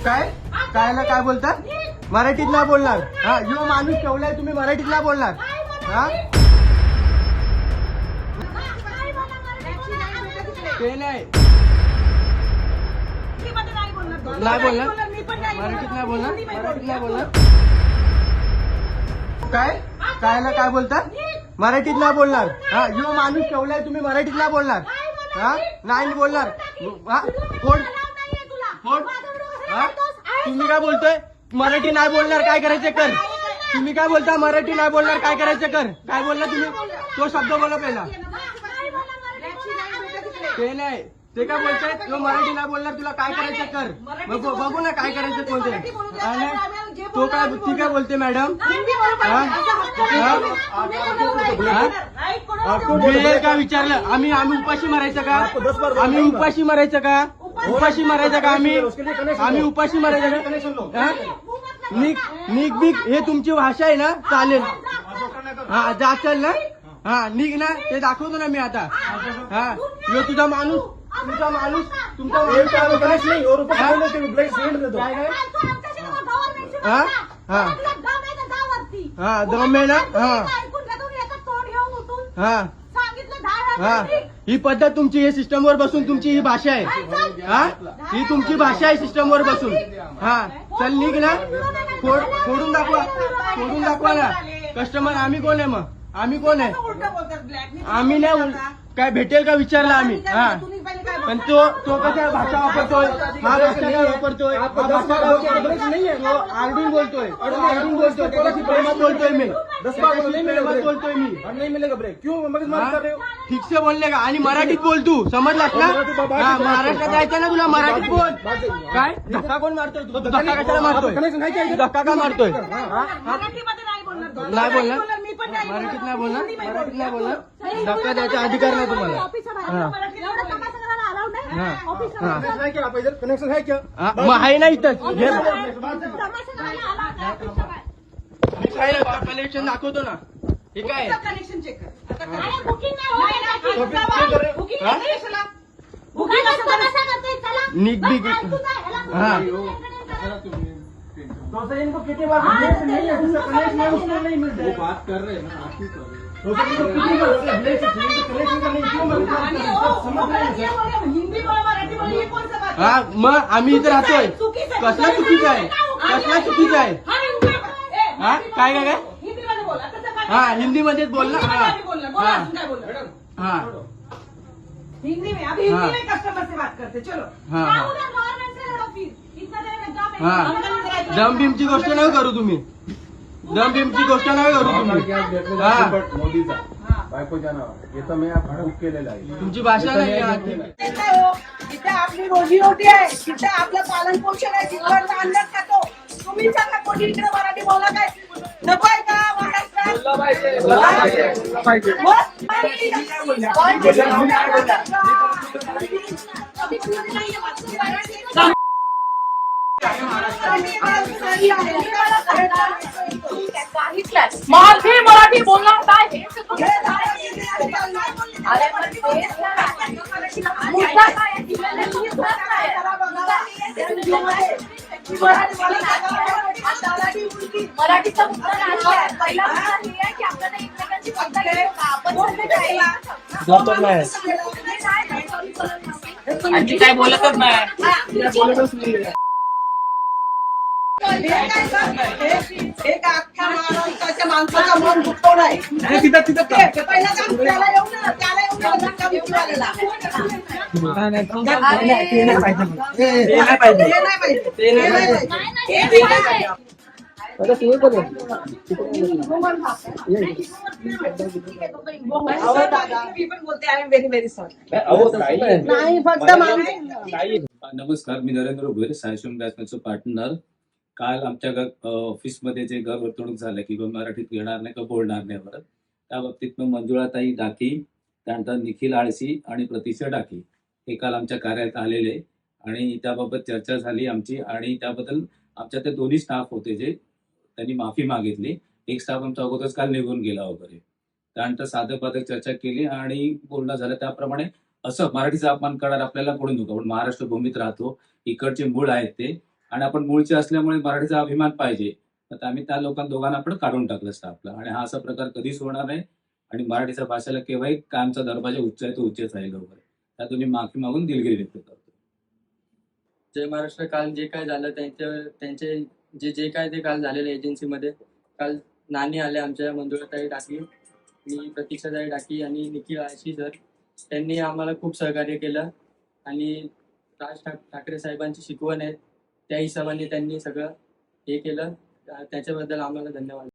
काय काय बोलतात? मराठीत नाही बोलणार. हा, यो माणूस ठेवलाय, तुम्ही मराठीत नाही बोलणार. हा, ते नाही बोलणार. मराठीत नाही बोलणार. काय बोलतात? मराठीत नाही बोलणार. हा, यो माणूस ठेवलाय, तुम्ही मराठीत नाही बोलणार. हा, नाही बोलणार. हा, कोण? तुम्ही काय बोलतोय? मराठी नाही बोलणार, काय करायचं कर. तुम्ही काय बोलता? मराठी नाही बोलणार, काय करायचं कर. काय बोलला तुम्ही? तो शब्द बोला पहिला. ते नाही, ते काय बोलताय? तो मराठी नाही बोलणार, तुला काय करायचं कर. मग बघू ना काय करायचं कोणते. तो काय, ती काय बोलते मॅडम? वेळ का विचारलं? आम्ही उपाशी मारायचं का? आम्ही उपाशी मारायचं का? उपाशी मारायचं का? आम्ही उपाशी मारायचं का? निक बिक हे तुमची भाषा आहे ना, चालेल. हा, जाचल ना. हा, निघ ना, ते दाखवतो ना मी आता. हा, यो तुमचा माणूस हा, दम आहे ना. हा, ही पद्धत तुमची, हे सिस्टम वर बसून तुमची ही भाषा आहे. हा, ही तुमची भाषा आहे सिस्टम वर बसून. हा, चल निघ ना. फोडून दाखवा ना. कस्टमर आम्ही कोण आहे? मग आम्ही कोण आहे? आम्ही नाही काय भेटेल का विचारला आम्ही. हा, पण तो कसा भाषा वापरतोय? हा, भाषा काय वापरतोय? आरडून बोलतोय. प्रेमात बोलतोय मी. ठीक से बोलले का? आणि मराठीत बोल तू, समजलास ना? हा, महाराष्ट्रात जायचं ना तुला, मराठीत बोल. काय धक्का कोण मारतोय? तू धक्का कशाला मारतोय? धक्का का मारतोय? नाही बोलणार. मराठीत नाही बोलणार. धक्का द्यायचा अधिकार नाही तुम्हाला. कनेक्शन आहे क्या? मग आहे ना इथं. कनेक्शन दाखवतो ना. हे काय कनेक्शन चेक कर. निक बिक. हा, इनको कितनी बार नहीं है, उसका कनेक्शन है, उसको नहीं मिलता है. वो बात कर रहे हैं ना, आप क्यों कर रहे हैं? हा, मग आम्ही इथे राहतोय. कसला चुकीचं आहे? हा, काय हा, हिंदी मध्येच बोल ना. हा, हिंदी में अभी हिंदी में कस्टमर से बात करते. चलो हा, दम बिमची गोष्ट नाही करू तुम्ही. हा, मोदीचा बायकोच्या नावावर हे तर मी बुक केलेलं आहे. तुमची भाषा नाही. तिथे आपली रोजीरोटी आहे, तिथे आपलं पालन पोषण आहे, जिथवर अन्न खातो. तुम्ही सांगा कोणी इकडे मराठी बोला काय नको आहे का महाराष्ट्रात? मराठी बोलणार काय? मराठीचा मुद्दा आहे. पहिला मुद्दा हे आहे की आपल्याला एकमेकांची आणखी काय बोलतच नाही. एक अख्ख्या महाराष्ट्राच्या माणसाचं मन दुखवलं आहे. पहिला काम त्याला येऊन धक्का विचारलेला. मी पण बोलते I am very very sorry. नाही फक्त नमस्कार, मी नरेंद्र भोईर, सायशम बॅचमॅनचं पार्टनर. काल आमच्या ऑफिसमध्ये जे गैरवर्तणूक झालं की मराठीत घेणार नाही किंवा बोलणार नाही परत, त्या बाबतीत मंजुळाताई डाकी, त्यानंतर निखिल आळशी आणि प्रतीक्षा डाकी हे काल आमच्या कार्यालयात आलेले आणि त्याबाबत चर्चा झाली आमची. आणि त्याबद्दल आमच्या ते दोन्ही स्टाफ होते जे त्यांनी माफी मागितली. एक स्टाफ आमचा अगोदरच काल निघून गेला वगैरे. त्यानंतर साधं पाधं चर्चा केली आणि बोलणं झालं. त्याप्रमाणे असं मराठीचा अपमान करणार आपल्याला कोणी नको. आपण महाराष्ट्र भूमीत राहतो, इकडचे मूळ आहेत ते. आणि आपण मूळचे असल्यामुळे मराठीचा अभिमान पाहिजे, तर आम्ही त्या दोघांना पण काढून टाकलं स्टाफला. आणि हा असा प्रकार कधीच होणार नाही. आणि मराठीच्या भाषेला केव्हाही कायमचा दरवाजा उच्च आहे, तो उच्चच राहील वगैरे. त्यातून मी माफी मागून दिलगिरी व्यक्त करतो. जय महाराष्ट्र. काल जे काय झालं त्यांचे जे काय ते काल झालेलं एजन्सीमध्ये, काल नानी आले आमच्या, मंजुळाताई डाकी, मी प्रतीक्षाताई डाकी आणि निखिल आशी सर, त्यांनी आम्हाला खूप सहकार्य केलं. आणि राज ठाकरे साहेबांची शिकवण आहे त्या हिशोबाने त्यांनी सगळं हे केलं. त्याच्याबद्दल आम्हाला धन्यवाद.